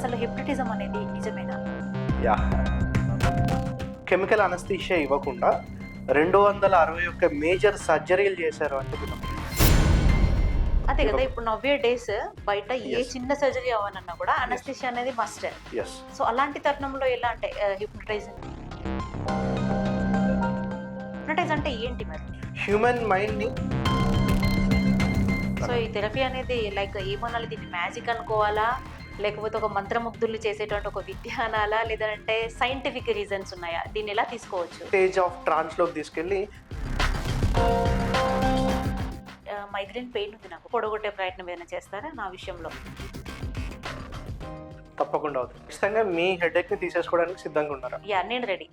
అసలు హిప్నటిజం అనేది నిజమేనా? యాహ్! కెమికల్ అనస్థీషియా ఇవ్వకుండా 261 మేజర్ సర్జరీలు చేశారు అంటే మీరు నమ్మరు. అదే కదా, ఇప్పుడు నవ్వే డేస్ బయట ఏ Yes. చిన్న సర్జరీ అవ్వనన్నా కూడా అనస్థిషియా అనేది మస్ట్. యెస్. సో అలాంటి తరుణంలో ఎలా అంటే హిప్నటైజ్ అంటే ఏంటి మరి? హ్యూమన్ మైండ్‌ని సో ఈ థెరపీ అనేది లైక్ ఏమనాలి, దీన్ని మ్యాజిక్ అనుకోవాలా, లేకపోతే ఒక మంత్రముగ్ధుల్ని చేసేటువంటి ఒక విద్య అనాలా, లేదంటే సైంటిఫిక్ రీజన్స్ ఉన్నాయా? దీన్ని ఎలా తీసుకోవచ్చు? స్టేజ్ ఆఫ్ ట్రాన్స్‌లోకి తీసుకెళ్ళి మైగ్రేన్ పెయిన్ ఉంది, నాకు పొడగొట్టే ప్రయత్నం ఏదైనా చేస్తారా నా విషయంలో? తప్పకుండా అవుతుంది. ఖచ్చితంగా మీ హెడేక్‌ని తీసేసుకోవడానికి సిద్ధంగా ఉన్నారా? యా, నేను రెడీ.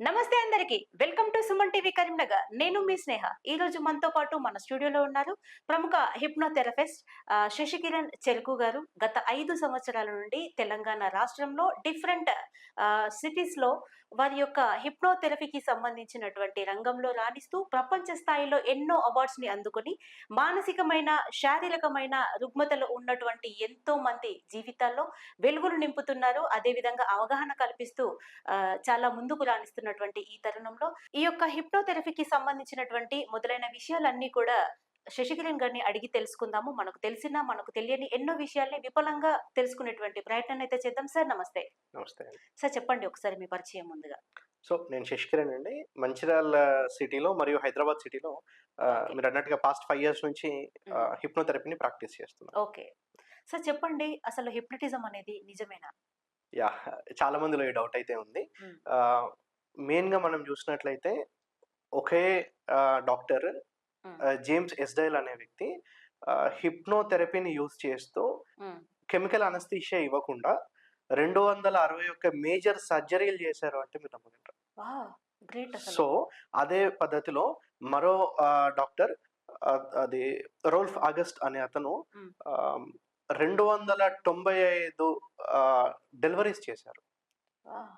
నమస్తే అందరికి, welcome to Suman TV Karimnagar. నేను మీ స్నేహ. ఈ రోజు మనతో పాటు మన స్టూడియోలో ఉన్నారు ప్రముఖ హిప్నోథెరపిస్ట్ శశికిరణ్ చెరుకు గారు. గత 5 సంవత్సరాల నుండి తెలంగాణ రాష్ట్రంలో డిఫరెంట్ సిటీస్ లో వారి యొక్క హిప్నోథెరపీకి సంబంధించినటువంటి రంగంలో రాణిస్తూ ప్రపంచ స్థాయిలో ఎన్నో అవార్డ్స్ ని అందుకొని మానసికమైన శారీరకమైన రుగ్మతలు ఉన్నటువంటి ఎంతో మంది జీవితాల్లో వెలుగులు నింపుతున్నారు. అదేవిధంగా అవగాహన కల్పిస్తూ చాలా ముందుకు రాణిస్తున్నటువంటి ఈ తరుణంలో ఈ యొక్క హిప్నోథెరపీకి సంబంధించినటువంటి మొదలైన విషయాలన్నీ కూడా శశికిరణ్ గారిని అడిగి తెలుసుకుందాము. మనకు తెలిసిన మనకు తెలియని ఎన్నో విషయాల్ని విపులంగా తెలుసుకునేటువంటి ప్రయత్నం అయితే చేద్దాం. సార్ నమస్తే. నమస్తే అండి. సార్ చెప్పండి ఒకసారి మీ పరిచయం ముందుగా. సో నేను శశికిరణ్ అండి. మంచిర్యాల సిటీలో మరియు హైదరాబాద్ సిటీలో Okay. మీరు అన్నట్టుగా పాస్ట్ 5 ఇయర్స్ నుంచి హిప్నోథెరపీని ప్రాక్టీస్ చేస్తున్నాను. ఓకే సార్, చెప్పండి అసలు హిప్నటిజం అనేది నిజమేనా? యాహ్! చాలా మందిలో ఈ డౌట్ అయితే ఉంది. మ్మ్. మెయిన్‌గా మనం చూసినట్లయితే ఒకే డాక్టర్ మ్మ్. జేమ్స్ ఎస్డైల్ అనే వ్యక్తి హిప్నోథెరపీని యూజ్ చేస్తూ మ్మ్. కెమికల్ అనస్థీషియా ఇవ్వకుండా 261 మేజర్ సర్జరీలు చేశారు అంటే మీరు నమ్మగలరా? వావ్, గ్రేట్ అసలు. సో అదే పద్ధతిలో మరో డాక్టర్ అది రోల్ఫ్ ఆగస్ట్ అనే అతను మ్మ్. 295 డెలివరీస్ చేశారు. వావ్.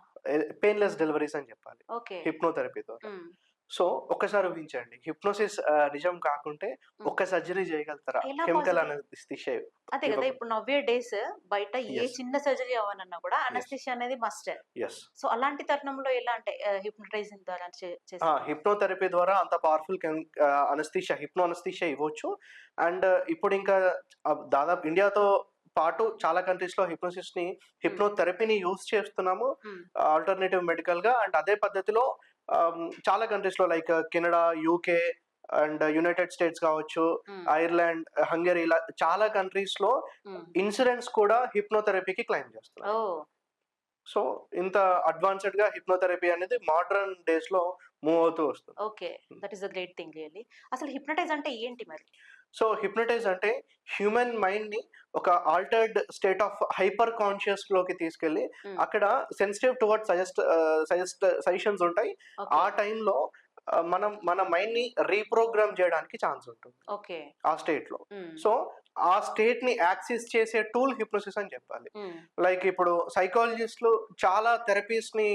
పెయిన్‌లెస్ డెలివరీస్ అని చెప్పాలి ఓకే. హిప్నోథెరపీ ద్వారా. మ్మ్. సో ఒక్కసారి ఊహించండి, హిప్నోసిస్ నిజం కాకుంటే ఒక్క సర్జరీ చేయగలుగుతారా ఎలా కెమికల్ possible? అనస్థీషియా? అదే కదా, ఇప్పుడు నవ్వే డేస్ బయట ఏ Yes. చిన్న సర్జరీ అవ్వనన్నా కూడా అనస్థిషియా అనేది మస్ట్. యెస్. సో అలాంటి తరుణంలో ఎలా అంటే హిప్నటైజింగ్ ద్వారా చేస్తారు? హిప్నోథెరపీ ద్వారా అంత పవర్ఫుల్ హిప్నో అనస్థీషియా ఇవ్వచ్చు. అండ్ ఇప్పుడు ఇంకా దాదాపు ఇండియాతో పాటు చాలా కంట్రీస్ లో హిప్నోథెరపీని యూజ్ చేస్తున్నాము మ్మ్. ఆల్టర్నేటివ్ మెడికల్ గా. అండ్ అదే పద్ధతిలో చాలా కంట్రీస్ లో like Canada, UK and United states కావచ్చు, మ్మ్. ఐర్లాండ్, హంగరీ, ఇలా చాలా కంట్రీస్ లో మ్మ్. ఇన్సూరెన్స్ కూడా హిప్నోథెరపీకి క్లెయిమ్ చేస్తున్నారు. ఓ. సో ఇంత అడ్వాన్స్డ్ గా హిప్నోథెరపీ అనేది మోడర్న్ డేస్ లో మూవ్ అవుతూ వస్తుంది. Okay, that is a great thing really. అసలు హిప్నటైజ్ అంటే ఏంటి మరి? సో హిప్నటైజ్ అంటే హ్యూమన్ మైండ్ ని ఒక altered state of hyper conscious లోకి తీసుకెళ్లి మ్మ్. అక్కడ సెన్సిటివ్ టువర్డ్ సజెషన్స్ ఉంటాయి. ఆ ఓకే. టైంలో మనం మన మైండ్ ని రీప్రోగ్రామ్ చేయడానికి ఛాన్స్ ఉంటుంది ఓకే. ఆ స్టేట్ లో. మ్మ్. సో ఆ స్టేట్ ని యాక్సెస్ చేసే టూల్ హిప్నోసిస్ అని చెప్పాలి. మ్మ్. లైక్ ఇప్పుడు సైకాలజిస్టులు చాలా థెరపీస్ ని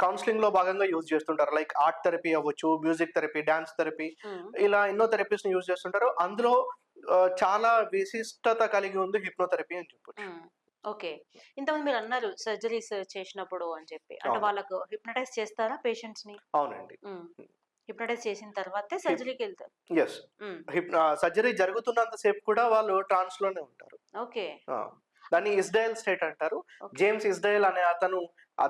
కౌన్సిలింగ్ లో భాగంగా యూజ్ చేస్తుంటారు. లైక్ ఆర్ట్ థెరపీ అవ్వచ్చు, మ్యూజిక్ థెరపీ, డాన్స్ థెరపీ, మ్మ్. ఇలా ఎన్నో థెరపీస్ ని యూజ్ చేస్తుంటారు. అందులో చాలా విశిష్టత కలిగి ఉంది హిప్నోథెరపీ అని చెప్పొచ్చు. మ్మ్. ఓకే. ఇంతకుముందు మీరు అన్నారు సర్జరీస్ చేసినప్పుడు అని చెప్పి, అంటే అవును. వాళ్ళకు హిప్నటైజ్ చేస్తారా పేషెంట్స్ ని? అవునండి. హిప్నటైజ్ చేసిన తర్వాతే సర్జరీకి వెళ్తారు. ఎస్. మ్మ్. సర్జరీ జరుగుతున్నంత సేపు కూడా వాళ్ళు ట్రాన్స్ లోనే ఉంటారు. ఓకే. దాన్ని ఇస్డైల్ స్టేట్ అంటారు. ఓకే. జేమ్స్ ఇస్డైల్ అనే అతను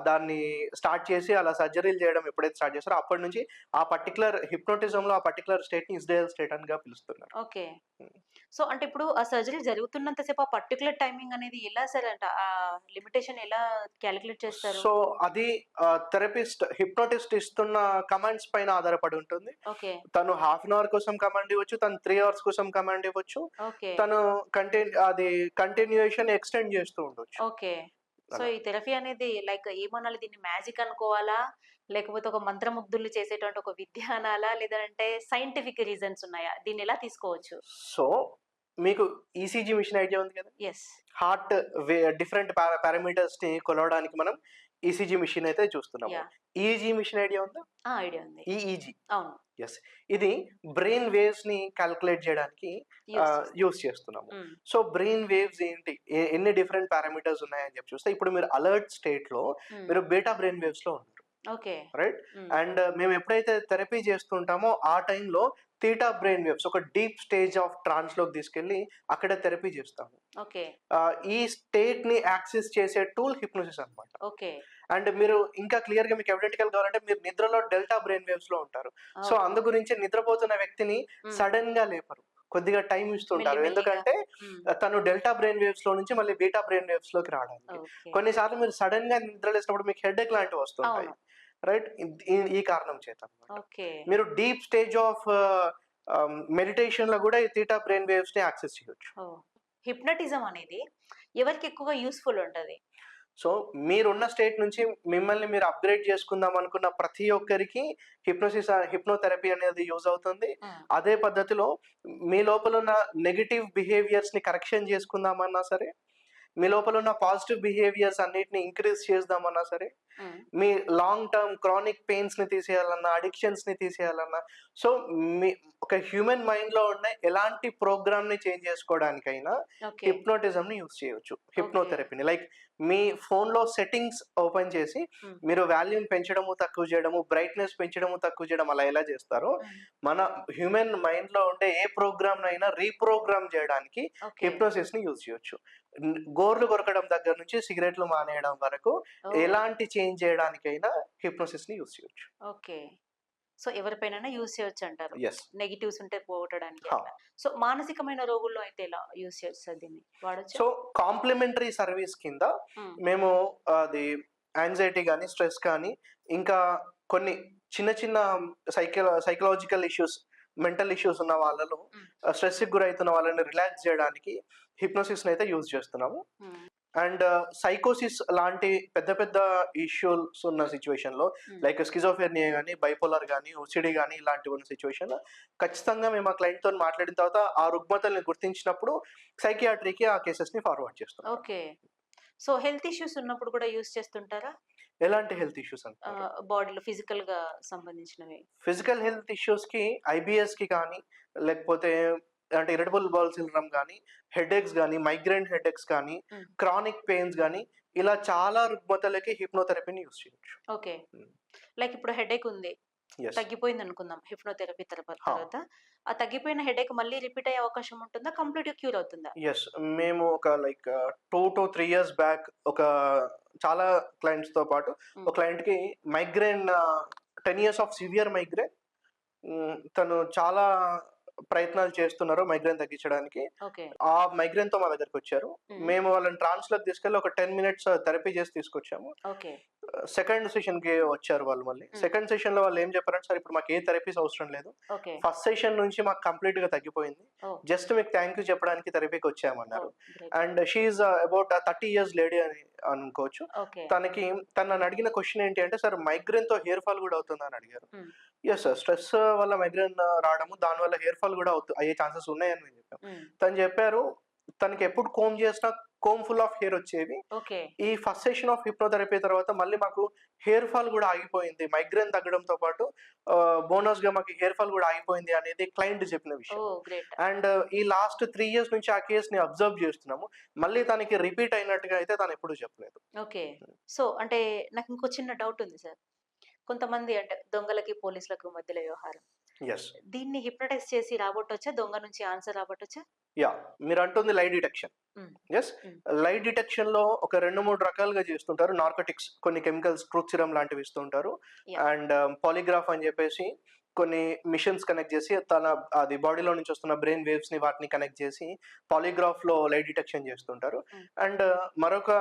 దాన్ని స్టార్ట్ చేసి అలా సర్జరీలు చేయడం ఎప్పుడైతే స్టార్ట్ చేస్తారో అప్పటి నుంచి ఆ పర్టికులర్ హిప్నోటిజం లో ఆ పర్టికులర్ స్టేట్ ని ఇస్డైల్ స్టేట్ అని పిలుస్తున్నారు. ఓకే. సో అంటే ఇప్పుడు ఆ సర్జరీ జరుగుతున్నంత సేపు ఆ పర్టికులర్ టైమింగ్ అనేది ఎలా సార్, అంటే ఆ లిమిటేషన్ ఎలా క్యాలిక్యులేట్ చేస్తారు? సో అది హిప్నోటిస్ట్ ఇస్తున్న కమాండ్స్ పైన ఆధారపడి ఉంటుంది. ఓకే. తను హాఫ్ అన్ అవర్ కోసం కమాండ్ ఇవ్వచ్చు, తను 3 అవర్స్ కోసం కమాండ్ ఇవ్వచ్చు, ఓకే. తను కంటిన్యూయేషన్ ఎక్స్టెండ్ చేస్తూ ఉండొచ్చు. ఓకే. సో అలా. ఈ థెరపీ అనేది లైక్ ఏమనాలి, దీన్ని మ్యాజిక్ అనుకోవాలా, లేకపోతే ఒక మంత్రముగ్ధుల్ని చేసేటువంటి ఒక విద్య అనాలా, లేదంటే సైంటిఫిక్ రీజన్స్ ఉన్నాయా? దీన్ని ఎలా తీసుకోవచ్చు? సో మీకు ఈసీజీ మిషన్ ఐడియా ఉంది కదా? ఎస్. హార్ట్ డిఫరెంట్ పారామీటర్స్ ని కొలవడానికి మనం ఈసీజీ మిషన్ అయితే చూస్తున్నాము. యాహ్! ఈఈజీ మిషన్ ఐడియా ఉందా? ఐడియా ఉంది. ఈఈజీ. అవును. యెస్. ఇది బ్రెయిన్ వేవ్స్‌ని కాలిక్యులేట్ చేయడానికి యూజ్ చేస్తాం. యూజ్ చేస్తున్నాము. హ్మ్. సో, బ్రెయిన్ వేవ్స్ ఏంటి? ఎన్ని డిఫరెంట్ పారామీటర్స్ ఉన్నాయని చెప్పి చూస్తే ఇప్పుడు మీరు అలర్ట్ స్టేట్‌లో హ్మ్. మీరు బీటా బ్రెయిన్ వేవ్స్‌లో ఉన్నారు. ఓకే. రైట్? హ్మ్. అండ్ మేము ఎప్పుడైతే థెరపీ చేస్తుంటామో ఆ టైంలో థీటా బ్రెయిన్ వేవ్స్ ఒక డీప్ స్టేజ్ ఆఫ్ ట్రాన్స్‌లోకి తీసుకెళ్ళి అక్కడ థెరపీ చేస్తాము. ఓకే. ఈ స్టేట్‌ని యాక్సెస్ చేసే టూల్ హిప్నోసిస్ అన్నమాట. ఓకే. అండ్ మీరు ఇంకా క్లియర్‌గా మీకు ఎవిడెంటికల్ కావాలంటే మీరు నిద్రలో డెల్టా బ్రెయిన్ వేవ్స్‌లో ఉంటారు. సో, ఓహో! అందు గురించి నిద్రపోతున్న వ్యక్తిని హ్మ్. సడెన్‌గా లేపరు. కొద్దిగా టైమ్ ఇస్తుంటారు. మెల్లిమెల్లిగా. ఎందుకంటే హ్మ్. తను డెల్టా బ్రెయిన్ వేవ్స్‌లో నుంచి మళ్ళీ బీటా బ్రెయిన్ వేవ్స్‌లోకి రావడానికి. ఓకే. కొన్నిసార్లు మీరు సడెన్‌గా నిద్రలేసినప్పుడు మీకు హెడేక్ లాంటివి వస్తుంటాయి. అవును. రైట్? ఈ కారణం చేత అన్నమాట. ఓకే. మీరు డీప్ స్టేజ్ ఆఫ్ మెడిటేషన్‌లో గూడా ఈ థీటా బ్రెయిన్ వేవ్స్‌ని యాక్సెస్ చేయొచ్చు. ఓహ్! హిప్నోటిజం అనేది ఎవరికి ఎక్కువగా యూజ్‌ఫుల్ ఉంటది? సో, మీరున్న స్టేట్ నుంచి మిమ్మల్ని మీరు అప్‌గ్రేడ్ చేసుకుందాం అనుకున్న ప్రతి ఒక్కరికి హిప్నోథెరపీ అనేది యూజ్ అవుతుంది. హ్మ్. అదే పద్ధతిలో మీ లోపలున్న నెగెటివ్ బిహేవియర్స్‌ని కరెక్షన్ చేసుకుందామన్నా సరే, మీ లోపలున్న పాజిటివ్ బిహేవియర్స్ అన్నిటిని ఇంక్రీజ్ చేద్దామన్నా సరే, హ్మ్. మీ లాంగ్ టర్మ్ క్రానిక్ పెయిన్స్‌ని తీసేయాలన్నా, అడిక్షన్స్‌ని తీసేయాలన్నా, సో, మీ ఒక హ్యూమన్ మైండ్‌లో ఉన్న ఎలాంటి ప్రోగ్రామ్‌ని చేంజ్ చేసుకోవడానికైనా ఓకే. హిప్నోటిజంని యూజ్ చేయొచ్చు. ఓకే. హిప్నోథెరపీని. లైక్ మీ ఫోన్‌లో సెట్టింగ్స్ ఓపెన్ చేసి హ్మ్. మీరు వాల్యూమ్ పెంచడము, తక్కువ చేయడము, బ్రైట్‌నెస్ పెంచడము, తక్కువ చేయడం అలా ఎలా చేస్తారో, హ్మ్. మన హ్యూమన్ మైండ్‌లో ఉండే ఏ ప్రోగ్రామ్‌నైనా రీప్రోగ్రామ్ చేయడానికి ఓకే. హిప్నోసిస్‌ని యూజ్ చేయొచ్చు. గోర్లు కొరకడం దగ్గర నుంచి సిగరెట్లు మానేయడం వరకు ఓహ్! ఎలాంటి చేంజ్ చేయడానికైనా హిప్నోసిస్‌ని యూజ్ చేయొచ్చు. ఓకే. సో, ఎవరిపైనైనా యూజ్ చేయొచ్చంటారు. యెస్. నెగెటివ్స్ ఉంటే పోగొట్టడానికి హా! అట్లా. సో, మానసికమైన రోగుల్లో అయితే ఎలా యూజ్ చేయొచ్చు సార్ దీన్ని? వాడొచ్చా? సో, కాంప్లిమెంటరీ సర్వీస్ కింద హ్మ్. మేము అది యాంగ్జైటీ గాని, స్ట్రెస్ కానీ, ఇంకా కొన్ని చిన్న చిన్న సైకలాజికల్ ఇష్యూస్, మెంటల్ ఇష్యూస్ ఉన్న వాళ్ళలో హ్మ్. స్ట్రెస్‌కి గురైతున్న వాళ్ళని రిలాక్స్ చేయడానికి హిప్నోసిస్‌నయితే యూజ్ చేస్తున్నాము. హ్మ్. అండ్ సైకోసిస్ లాంటి పెద్ద పెద్ద ఇష్యూస్ ఉన్న సిట్యుయేషన్‌లో హ్మ్. లైక్ స్కిజోఫ్రెనియా గాని, బైపోలార్ గాని, ఓసీడీ గాని ఇలాంటివి ఉన్న సిట్యుయేషన్‌లో ఖచ్చితంగా మేము ఆ క్లయింట్‌తోని మాట్లాడిన తర్వాత ఆ రుగ్మతల్ని గుర్తించినప్పుడు సైకియాట్రీకి ఆ కేసెస్‌ని ఫార్వర్డ్ చేస్తుంటాం. ఓకే. సో, హెల్త్ ఇష్యూస్ ఉన్నప్పుడు కూడా యూజ్ చేస్తుంటారా? ఎలాంటి హెల్త్ ఇష్యూస్ అంటున్నారు? బాడీలో ఫిజికల్‌గా సంబంధించినవి. ఫిజికల్ హెల్త్ ఇష్యూస్‌కి ఐబీఎస్‌కి కానీ, లేకపోతే అంటే ఇరిటబుల్ బౌల్ సిండ్రోమ్ గానీ, హెడేక్స్ గానీ, మైగ్రేన్ హెడేక్స్ కానీ, హ్మ్. క్రానిక్ పెయిన్స్ గానీ, ఇలా చాలా రుగ్మతలకి హిప్నోథెరపీని యూజ్ చేయొచ్చు. ఓకే. హ్మ్. లైక్ ఇప్పుడు హెడేక్ ఉంది. యెస్. తగ్గిపోయిందనుకుందాం హిప్నోథెరపీ హా! తర్వాత. ఆ తగ్గిపోయిన హెడేక్ మళ్ళీ రిపీట్ అయ్యే అవకాశం ఉంటుందా? కంప్లీట్‌గా క్యూర్ అవుతుందా? యెస్. మేము ఒక లైక్ 2-3 ఇయర్స్ బ్యాక్ ఒక చాలా క్లయింట్స్‌తో పాటు హ్మ్. ఒక క్లయింట్‌కి migraine 10 years of severe migraine. తను చాలా ప్రయత్నాలు చేస్తున్నారు మైగ్రేన్ తగ్గించడానికి. ఓకే. ఆ మైగ్రేన్‌తో మా దగ్గరకొచ్చారు. హ్మ్. మేము వాళ్ళని ట్రాన్స్‌లోకి తీసుకెళ్ళి ఒక 10 మినిట్స్ థెరపీ చేసి తీసుకొచ్చాము. ఓకే. సెకండ్ సెషన్‌కి వచ్చారు వాళ్ళు మళ్ళీ. హ్మ్. సెకండ్ సెషన్‌లో వాళ్ళేం చెప్పారంటే, "సార్ ఇప్పుడు మాకు ఏ థెరపీస్ అవసరం లేదు. ఓకే. ఫస్ట్ సెషన్ నుంచి మాకు కంప్లీట్‌గా తగ్గిపోయింది. ఓహ్! జస్ట్ మీకు థాంక్ యూ చెప్పడానికి థెరపీకొచ్చామన్నారు." Oh! Great. And she is about 30 years lady అని అనుకోవచ్చు. ఓకే. తను నన్నడిగిన క్వెషన్ ఏంటి అంటే, "సార్ మైగ్రేన్‌తో హెయిర్ ఫాల్ గూడా అవుతుందా?" అని అడిగారు. హ్మ్. Yes sir. స్ట్రెస్ వల్ల మైగ్రేన్ రావడము, దానివల్ల హెయిర్ ఫాల్ గూడా అయ్యే ఛాన్సెస్ ఉన్నాయని మేము చెప్పాం. హ్మ్. తను చెప్పారు, తనకెప్పుడు కోంబ్ చేసినా కోంబ్ ఫుల్ ఆఫ్ హెయిర్ వచ్చేవి. ఓకే. ఈ ఫస్ట్ సెషన్ ఆఫ్ హిప్నోథెరపీ తర్వాత మళ్ళీ మాకు హెయిర్ ఫాల్ గూడా ఆగిపోయింది. మైగ్రేన్ తగ్గడంతో పాటు బోనస్‌గా మాకు హెయిర్ ఫాల్ గూడా ఆగిపోయింది అనేది క్లయింట్ చెప్పిన విషయం. ఓహ్! గ్రేట్. అండ్ ఈ లాస్ట్ 3 ఇయర్స్ నుంచి ఆ కేస్‌ని అబ్జర్వ్ చేస్తున్నాము. మళ్ళీ తనకి రిపీట్ అయినట్టుగా అయితే తనెప్పుడు చెప్పలేదు. ఓకే. సో, అంటే నాకింకో చిన్న డౌట్ ఉంది సార్. కొంతమంది అంటే దొంగలకి, పోలీసులకు మధ్యలో వ్యవహారం. యెస్. దీన్ని హిప్నోటైజ్ చేసి రాబట్టొచ్చా? దొంగ నుంచి ఆన్సర్ రాబట్టొచ్చా? యాహ్! మీరంటుంది లై డిటెక్షన్. హ్మ్. యెస్. హ్మ్. లై డిటెక్షన్‌లో ఒక 2, 3 రకాలుగా చేస్తుంటారు. నార్కోటిక్స్ కొన్ని కెమికల్స్ ట్రూత్ సిరమ్ లాంటివి ఇస్తుంటారు. యాహ్! అండ్ పాలిగ్రాఫ్ అని చెప్పేసి కొన్ని మిషన్స్ కనెక్ట్ చేసి అది బాడీలో నుంచి వస్తున్న బ్రెయిన్ వేవ్స్‌ని వాటిని కనెక్ట్ చేసి పాలిగ్రాఫ్‌లో లై డిటెక్షన్ చేస్తుంటారు. హ్మ్. అండ్ మరొక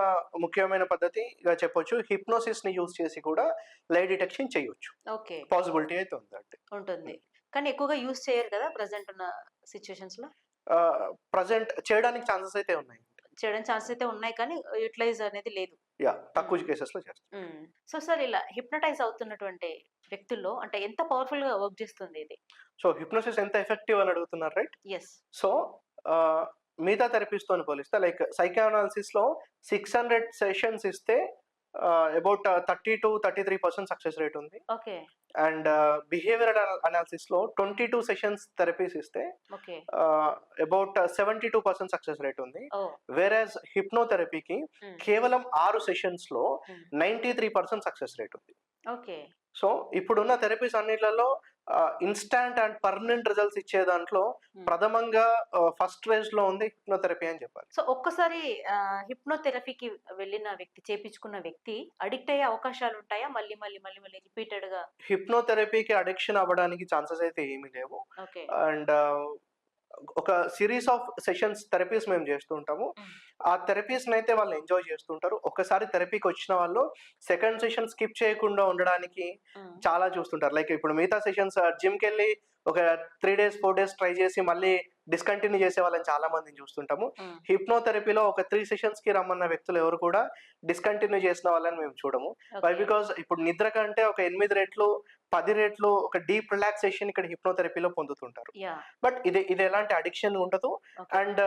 ముఖ్యమైన పద్ధతిగా చెప్పొచ్చు హిప్నోసిస్‌ని యూజ్ చేసి కూడా లై డిటెక్షన్ చేయొచ్చు. ఓకే. పాసిబిలిటీ అయితే ఉందండి. ఉంటుంది. హ్మ్. కానీ ఎక్కువగా యూజ్ చేయరు కదా! ప్రెజెంట్ ఉన్న సిట్యుయేషన్స్‌లో. ప్రెజెంట్ చేయడానికి ఛాన్సెస్ అయితే ఉన్నాయి. చేయడానికి ఛాన్సెస్ అయితే ఉన్నాయి కానీ యుటిలైజ్ అనేది లేదు. యాహ్! హ్మ్. తక్కువ కేసెస్‌లో చేస్తాం. హ్మ్. సో, సార్ ఇలా హిప్నోటైజ్ అవుతున్నటువంటి వ్యక్తుల్లో అంటే ఎంత పవర్‌ఫుల్‌గా వర్క్ చేస్తుంది ఇది? సో, హిప్నోసిస్ ఎంత ఎఫెక్టివ్ అని అడుగుతున్నారు రైట్? యెస్. సో, ఆహ్, మిగతా థెరపీస్‌తోని పోలిస్తే లైక్ సైకోఅనాలిసిస్‌లో 600 సెషన్స్ ఇస్తే అబౌట్ 30-33% సక్సెస్ రేట్ ఉంది. ఓకే. అండ్ బిహేవియరల్ అనాలిసిస్‌లో 22 సెషన్స్ థెరపీస్ ఇస్తే ఓకే. అబౌట్ 72% సక్సెస్ రేట్ ఉంది. ఓహ్! వేరాజ్ హిప్నోథెరపీకి హ్మ్. కేవలం 6 సెషన్స్‌లో హ్మ్. 93% సక్సెస్ రేట్ ఉంది. ఓకే. సో, ఇప్పుడున్న థెరపీస్ అన్నిట్లలో ఇన్‌స్టాంట్ అండ్ పర్మనెంట్ రిజల్ట్స్ ఇచ్చే దాంట్లో హ్మ్. ప్రథమంగా ఫస్ట్ రేంజ్‌లో ఉంది హిప్నోథెరపీ అని చెప్పాలి. సో, ఒక్కసారి హిప్నోథెరపీకి వెళ్ళిన వ్యక్తి, చేపించుకున్న వ్యక్తి అడిక్ట్ అయ్యే అవకాశాలుంటాయా? మళ్ళీ, మళ్ళీ, మళ్ళీ, మళ్ళీ రిపీటెడ్‌గా? హిప్నోథెరపీకి అడిక్షన్ అవ్వడానికి ఛాన్సెస్ అయితే ఏమీ లేవు. ఓకే. అండ్ ఒక సీరీస్ ఆఫ్ సెషన్స్ థెరపీస్ మేము చేస్తూ ఉంటాము. హ్మ్. ఆ థెరపీస్‌నైతే వాళ్ళు ఎంజాయ్ చేస్తుంటారు. ఒక్కసారి థెరపీకొచ్చిన వాళ్ళు సెకండ్ సెషన్ స్కిప్ చేయకుండా ఉండడానికి హ్మ్. చాలా చూస్తుంటారు. లైక్ ఇప్పుడు మిగతా సెషన్స్ జిమ్‌కెళ్ళి ఒక 3 డేస్, 4 డేస్ ట్రై చేసి మళ్ళీ డిస్కంటిన్యూ చేసే వాళ్ళని చాలా మందిని చూస్తుంటాము. హ్మ్. హిప్నోథెరపీలో ఒక 3 సెషన్స్‌కి రమ్మన్న వ్యక్తులు ఎవరు కూడా డిస్కంటిన్యూ చేసిన వాళ్ళని మేము చూడము. Why okay. బికాజ్ ఇప్పుడు నిద్ర కంటే ఒక 8 రెట్లు, 10 రెట్లు ఒక డీప్ రిలాక్సేషన్ ఇక్కడ హిప్నోథెరపీలో పొందుతుంటారు. యాహ్! బట్ ఇది ఎలాంటి అడిక్షన్ ఉండదు. ఓకే. అండ్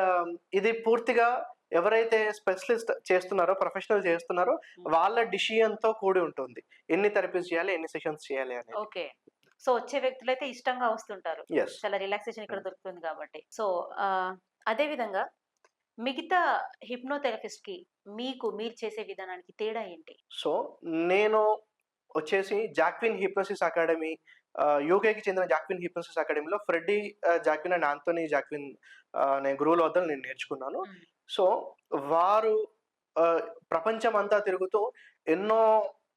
ఇది పూర్తిగా ఎవరైతే స్పెషలిస్ట్ చేస్తున్నారో, ప్రొఫెషనల్ చేస్తున్నారో హ్మ్. వాళ్ళ డిసిషన్‌తో కూడి ఉంటుంది. ఎన్ని థెరపీస్ చేయాలి, ఎన్ని సెషన్స్ చేయాలి అనేది. ఓకే. సో, వచ్చే వ్యక్తులైతే ఇష్టంగా వస్తుంటారు. యెస్. చాలా రిలాక్సేషన్ ఇక్కడ హ్మ్. దొరుకుతుంది కాబట్టి. సో, అదే విధంగా మిగతా హిప్నోథెరపిస్ట్‌కి మీరు చేసే విధానానికి తేడా ఏంటి? సో, నేను వచ్చేసి జాక్విన్ హిప్నోసిస్ అకాడమీ యూకేకి చెందిన జాక్విన్ హిప్నోసిస్ అకాడమీలో ఫ్రెడ్డీ జాక్విన్ అండ్ ఆంథోనీ జాక్విన్ అనే గురువుల వద్ద నేను నేర్చుకున్నాను. హ్మ్. సో, వారు ప్రపంచమంతా తిరుగుతూ ఎన్నో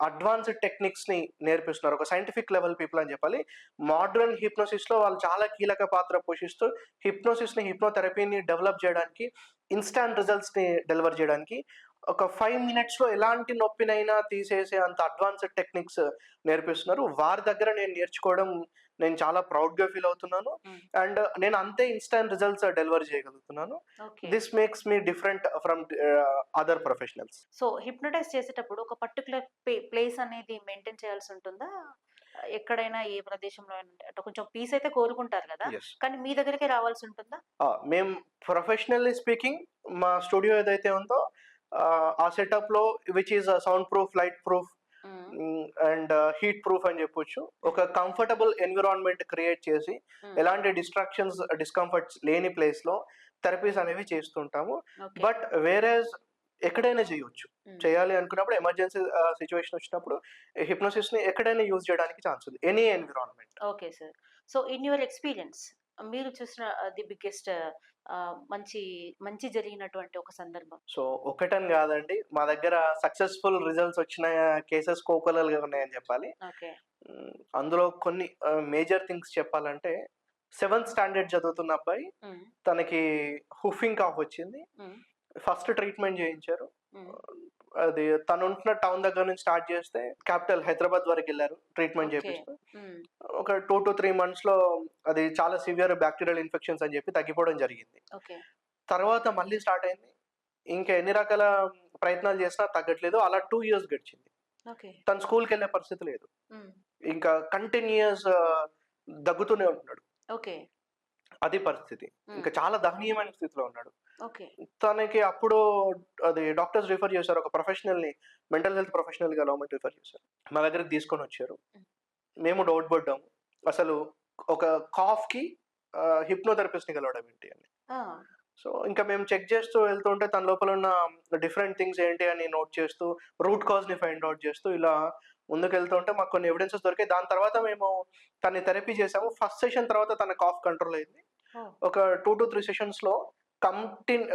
అడ్వాన్స్డ్ టెక్నిక్స్‌ని నేర్పిస్తున్నారు. ఒక సైంటిఫిక్ లెవెల్ పీపుల్ అని చెప్పాలి. మోడర్న్ హిప్నోసిస్‌లో వాళ్ళు చాలా కీలక పాత్ర పోషిస్తూ హిప్నోథెరపీని డెవలప్ చేయడానికి, ఇన్‌స్టాంట్ రిజల్ట్స్‌ని డెలివర్ చేయడానికి ఒక 5 మినిట్స్‌లో ఎలాంటి నొప్పినైనా తీసేసే అంత అడ్వాన్స్డ్ టెక్నిక్స్ నేర్పిస్తున్నారు. వారి దగ్గర నేను నేర్చుకోవడం నేను చాలా ప్రౌడ్‌గా ఫీల్ అవుతున్నాను. హ్మ్. అండ్ నేను అంతే ఇన్‌స్టాంట్ రిజల్ట్స్ డెలివర్ చేయగలుగుతున్నాను. Okay. This makes me different from other professionals. So, hypnotise చేసేటప్పుడు ఒక పర్టిక్యులర్ ప్లేస్ అనేది మెయింటైన్ చేయాల్సుంటుందా? ఎక్కడైనా ఏ ప్రదేశంలో అయినా అంటే కొంచెం పీస్ అయితే కోరుకుంటారు గదా! యెస్. కానీ మీ దగ్గరికే రావాల్సుంటుందా? మేము ప్రొఫెషనల్లీ స్పీకింగ్ మా స్టూడియో ఏదైతే ఉందో ఆ సెటప్‌లో which is sound proof, light proof hmm. And heat proof అని చెప్పొచ్చు. ఒక కంఫర్టబుల్ ఎన్విరాన్మెంట్ క్రియేట్ చేసి హ్మ్. ఎలాంటి డిస్ట్రాక్షన్స్, డిస్కంఫర్ట్స్ లేని ప్లేస్‌లో థెరపీస్ అనేవి చేస్తుంటాము. ఓకే. బట్ వేరేస్ ఎక్కడైనా చేయొచ్చు. హ్మ్. చేయాలి అనుకున్నప్పుడు ఎమర్జెన్సీ సిట్యుయేషన్ వచ్చినప్పుడు హిప్నోసిస్‌ని ఎక్కడైనా యూజ్ చేయడానికి ఛాన్స్ ఉంది. Any environment. Okay sir. So, in your experience మీరు చూసిన ది బిగ్గెస్ట్ మంచి మంచి జరిగినటువంటి ఒక సందర్భం? సో, ఒకటని గాదండి. మా దగ్గర సక్సెస్‌ఫుల్ రిజల్ట్స్ వచ్చిన కేసెస్ కోకొల్లలుగా ఉన్నాయని జెప్పాలి. ఓకే. అందులో కొన్ని మేజర్ థింగ్స్ చెప్పాలంటే, సెవెంత్ స్టాండర్డ్ చదువుతున్న అబ్బాయి, హ్మ్. తనకి హుఫింగ్ కాఫ్ వచ్చింది. హ్మ్. ఫస్ట్ ట్రీట్‌మెంట్ జేయించారు. హ్మ్. అది తనుంటున్న టౌన్ దగ్గర నుంచి స్టార్ట్ జేస్తే, క్యాపిటల్ హైదరాబాద్ వరకెళ్లారు ట్రీట్‌మెంట్ ఓకే. జేపిస్తూ. హ్మ్. ఒక 2-3 మంత్స్‌లో అది చాలా సివియర్ బాక్టీరియల్ ఇన్ఫెక్షన్స్ అని జెప్పి తగ్గిపోవడం జరిగింది. ఓకే. తర్వాత మళ్ళీ స్టార్ట్ అయింది. ఇంకా ఎన్ని రకాల ప్రయత్నాలు చేసినా తగ్గట్లేదు. అలా 2 ఇయర్స్ గడిచింది. ఓకే. తను స్కూల్‌కెళ్ళే పరిస్థితి లేదు. హ్మ్. ఇంకా కంటిన్యూయస్ దగ్గుతూనే ఉంటున్నాడు. ఓకే. అది పరిస్థితి. హ్మ్. ఇంకా చాలా దయనీయమైన స్థితిలో ఉన్నాడు. ఓకే. తనకి అప్పుడు అది డాక్టర్స్ రిఫర్ చేశారు. ఒక ప్రొఫెషనల్‌ని, మెంటల్ హెల్త్ ప్రొఫెషనల్‌గా కలవమని రిఫర్ చేశారు. మా దగ్గరికి తీసుకొనొచ్చారు. హ్మ్. మేము డౌట్ పడ్డాము. అసలు ఒక కాఫ్‌కి హిప్నోథెరపిస్ట్‌ని కలవడం ఏంటి అని. ఆ! సో, ఇంకా మేము చెక్ చేస్తూ వెళ్తుంటే తన లోపల ఉన్న డిఫరెంట్ థింగ్స్ ఏంటి అని నోట్ చేస్తూ, రూట్ కాజ్‌ని ఫైండ్ ఔట్ చేస్తూ ఇలా ముందుకెళ్తుంటే మాకు కొన్ని ఎవిడెన్సెస్ దొరికాయి. దాని తర్వాత మేము తనని థెరపీ చేసాము. ఫస్ట్ సెషన్ తర్వాత తన కాఫ్ కంట్రోల్ అయింది. ఓహ్! ఒక 2-3 సెషన్స్‌లో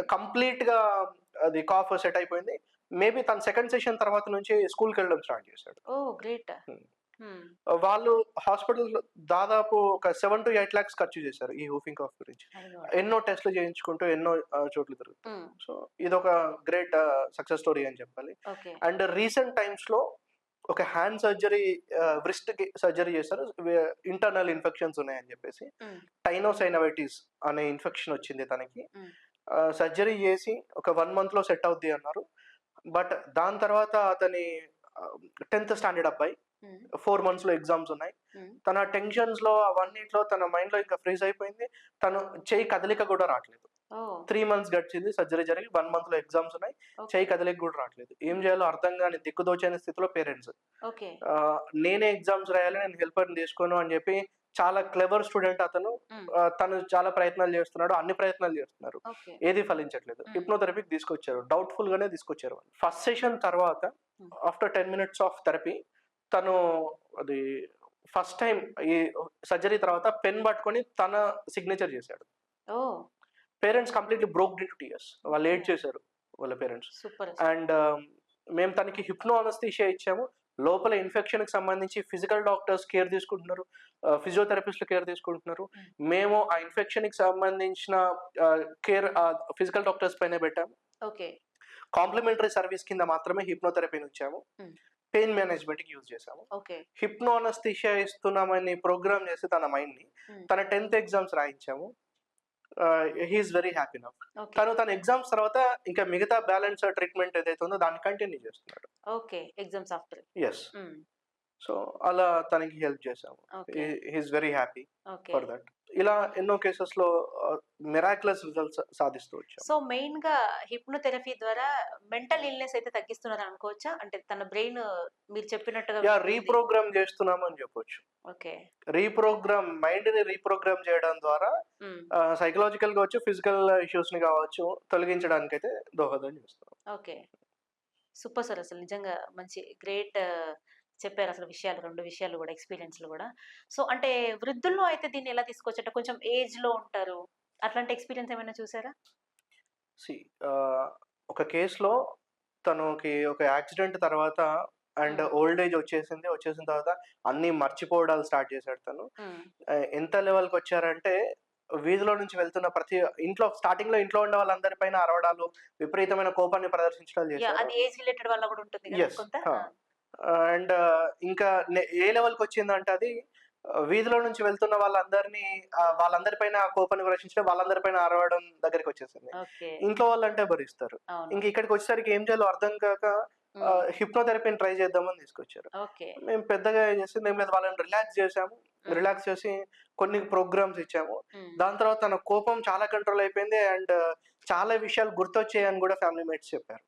కంప్లీట్‌గా అది కాఫ్ సెట్ అయిపోయింది. మేబీ తను సెకండ్ సెషన్ తర్వాత నుంచి స్కూల్‌కెళ్ళడం స్టార్ట్ చేశాడు. ఓహ్! గ్రేట్. హ్మ్. హ్మ్. వాళ్ళు హాస్పిటల్‌లో దాదాపు ఒక 7-8 లాక్స్ ఖర్చు చేశారు ఈ హూఫింగ్ కాఫ్ గురించి. My God. ఎన్నో టెస్ట్‌లు చేయించుకుంటూ ఎన్నో చోట్ల తిరుగుతూ. హ్మ్. సో, ఇదొక గ్రేట్ సక్సెస్ స్టోరీ అని చెప్పాలి. ఓకే. అండ్ రీసెంట్ టైమ్స్‌లో ఒక హ్యాండ్ సర్జరీ వ్రిస్ట్‌కి సర్జరీ చేశారు. ఇంటర్నల్ ఇన్ఫెక్షన్స్ ఉన్నాయని చెప్పేసి. హ్మ్. టైనోసైనోవైటిస్ అనే ఇన్ఫెక్షన్ వచ్చింది తనకి. హ్మ్. సర్జరీ చేసి ఒక 1 మంత్‌లో సెట్ అవుద్ది అన్నారు. బట్ దాని తర్వాత అతని 10థ్ స్టాండర్డ్ అబ్బాయి. హ్మ్. 4 మంత్స్‌లో ఎగ్జామ్స్ ఉన్నాయి. హ్మ్. తన టెన్షన్స్‌లో అవన్నిట్లో తన మైండ్‌లో ఇంకా ఫ్రీజ్ అయిపోయింది. తను చెయ్యి కదలిక గూడా రాట్లేదు. ఓ 3 మంత్స్ గడిచింది. సర్జరీ జరిగి 1 మంత్‌లో ఎగ్జామ్స్ ఉన్నాయి. ఓకే చెయ్యి కదలిక గూడా రావట్లేదు. ఏం జేయాలో అర్థం గాని దిక్కుతోచని స్థితిలో పేరెంట్స్. ఓకే నేనే ఎగ్జామ్స్ రాయాలి. నేను హెల్పర్‌ని తీసుకోను అని జెప్పి చాలా క్లెవర్ స్టూడెంట్ అతను. తను చాలా ప్రయత్నాలు జేస్తున్నాడు. అన్ని ప్రయత్నాలు జేస్తున్నారు. ఓకే ఏది ఫలించట్లేదు. హిప్నోథెరపీకి తీసుకొచ్చారు. డౌట్‌ఫుల్ గానే తీసుకొచ్చారు వాళ్ళు. ఫస్ట్ సెషన్ తర్వాత ఆఫ్టర్ 10 మినిట్స్ ఆఫ్ థెరపీ తను అది ఫస్ట్ టైమ్ ఈ సర్జరీ తర్వాత పెన్ పట్టుకొని తన సిగ్నేచర్ చేశాడు. ఓ parents completely broke into tears. వాళ్ళు ఏడ్చేశారు వాళ్ళ పేరెంట్స్. సూపర్ అండ్ మేము తనకి హిప్నో అనస్థీషియా ఇచ్చాము. లోపల ఇన్ఫెక్షన్కి సంబంధించి ఫిజికల్ డాక్టర్స్ కేర్ తీసుకుంటున్నారు. ఫిజియోథెరపిస్టులు కేర్ తీసుకుంటున్నారు. మేము ఆ ఇన్ఫెక్షన్కి సంబంధించిన కేర్ ఫిజికల్ డాక్టర్స్ పైన పెట్టాము. ఓకే కాంప్లిమెంటరీ సర్వీస్ కింద మాత్రమే హిప్నోథెరపీని ఇచ్చాము. పెయిన్ మేనేజ్మెంట్కి యూజ్ చేసాము. ఓకే హిప్నో అనస్థీషియా ఇస్తున్నామని ప్రోగ్రామ్ చేసి తన మైండ్ని తన 10th ఎగ్జామ్స్ రాయించాము. He is very happy now. Okay తన ఎగ్జామ్స్ తర్వాత ఇంకా మిగతా బ్యాలెన్స్ ట్రీట్మెంట్ ఏదైతే ఉందో దాన్ని కంటిన్యూ చేస్తున్నాడు. ఓకే ఎగ్జామ్స్ ఆఫ్టర్ ఎస్. సో అలా తనకి హెల్ప్ చేసాము. Okay he is very happy okay for that. ఇలా ఎన్నో కేసెస్ లో మిరాక్యులస్ రిజల్ట్స్ సాధిస్తూ వచ్చాము. సో మెయిన్ గా హిప్నోథెరపీ ద్వారా మెంటల్ ఇల్నెస్ అయితే తగ్గిస్తున్నారు అనుకోవచ్చా? అంటే తన బ్రెయిన్ మీరు చెప్పినట్టుగా యా రీప్రోగ్రామ్ చేస్తున్నాము అని చెప్పొచ్చు. ఓకే మైండ్ ని రీప్రోగ్రామ్ చేయడం ద్వారా సైకలాజికల్ కావచ్చు, ఫిజికల్ ఇష్యూస్ ని కావచ్చు తొలగించడానికి అయితే దోహదం చేస్తాం. ఓకే సూపర్ సార్, అసలు నిజంగా మంచి గ్రేట్ చెప్పారు అసలు విషయాలు, 2 విషయాలు కూడా, ఎక్స్పీరియన్స్లు కూడా. సో అంటే వృద్ధుల్లో అయితే దీన్ని ఎలా తీసుకోవచ్చు? కొంచెం ఏజ్ లో ఉంటారు, అట్లాంటి ఎక్స్పీరియన్స్ ఏమైనా చూసారా? ఒక కేసులో తనకి ఒక యాక్సిడెంట్ తర్వాత అండ్ ఓల్డ్ ఏజ్ వచ్చేసిన తర్వాత అన్ని మర్చిపోవడాలు స్టార్ట్ చేశాడు తను. ఎంత లెవెల్కి వచ్చారంటే వీధిలో నుంచి వెళ్తున్న ప్రతి స్టార్టింగ్ లో ఇంట్లో ఉన్న వాళ్ళందరిపైన అరవడాలు, విపరీతమైన కోపాన్ని ప్రదర్శించడాలు చేశారు. అది ఏజ్ రిలేటెడ్ వల్ల కూడా ఉంటుంది కదా కొంత. అండ్ ఇంకా ఏ లెవెల్కి వచ్చిందంటే అది వీధిలో నుంచి వెళ్తున్న వాళ్ళందరిపైన కోపాన్ని ప్రదర్శించడం, వాళ్ళందరిపైన అరవడం దగ్గరికి వచ్చేసింది. ఇంట్లో వాళ్ళంటే భరిస్తారు. ఇంక ఇక్కడికి వచ్చేసరికి ఏం చేయాలో అర్థం కాక హిప్నోథెరపీని ట్రై చేద్దామని తీసుకొచ్చారు. మేము పెద్దగా చేసింది ఏం లేదు, వాళ్ళని రిలాక్స్ చేసాము. రిలాక్స్ చేసి కొన్ని ప్రోగ్రామ్స్ ఇచ్చాము. దాని తర్వాత తన కోపం చాలా కంట్రోల్ అయిపోయింది అండ్ చాలా విషయాలు గుర్తొచ్చాయని కూడా ఫ్యామిలీ మేట్స్ చెప్పారు.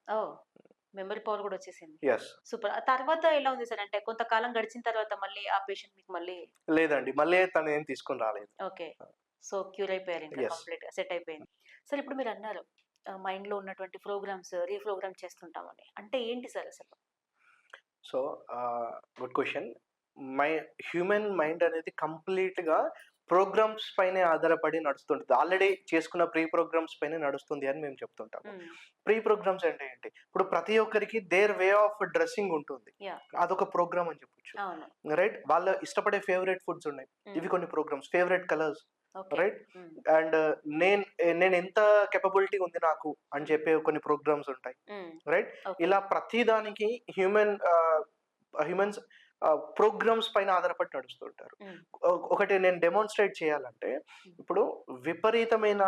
మెమరీ పవర్ కూడా వచ్చేసింది. yes super. ఆ తర్వాత ఎలా ఉంది సార్? అంటే కొంతకాలం గడిచిన తర్వాత మళ్ళీ ఆ పేషెంట్ మీకు మళ్ళీ లేదండి, మళ్ళీ తను ఏం తీసుకొని రాలేదు. ఓకే సో క్యూర్ అయిపోయారు, ఇంకా కంప్లీట్ గా సెట్ అయిపోయింది. సార్ ఇప్పుడు మీరు అన్నారు మైండ్ లో ఉన్నటువంటి ప్రోగ్రామ్స్ రీప్రోగ్రామ్ చేస్తుంటామని, అంటే ఏంటి సార్ అసలు? So good question. Human mind అనేది కంప్లీట్ గా ప్రోగ్రామ్స్ పైనే ఆధారపడి నడుస్తుంటుంది. ఆల్రెడీ చేసుకున్న ప్రీ ప్రోగ్రామ్స్ పైన నడుస్తుంది అని మేము చెప్తుంటాము. ప్రీ ప్రోగ్రామ్స్ అంటే ఏంటి? ఇప్పుడు ప్రతి ఒక్కరికి దేర్ వే ఆఫ్ డ్రెస్సింగ్ ఉంటుంది, అదొక ప్రోగ్రామ్ అని చెప్పొచ్చు. రైట్, వాళ్ళ ఇష్టపడే ఫేవరెట్ ఫుడ్స్ ఉన్నాయి, ఇవి కొన్ని programmes. Favourite colours, right, and నేను ఎంత కెపబిలిటీ ఉంది నాకు అని చెప్పే కొన్ని ప్రోగ్రామ్స్ ఉంటాయి. రైట్, ఇలా ప్రతి దానికి హ్యూమన్స్ ప్రోగ్రామ్స్ పైన ఆధారపడి నడుస్తుంటారు. ఒకటి నేను డెమాన్స్ట్రేట్ చేయాలంటే, ఇప్పుడు విపరీతమైన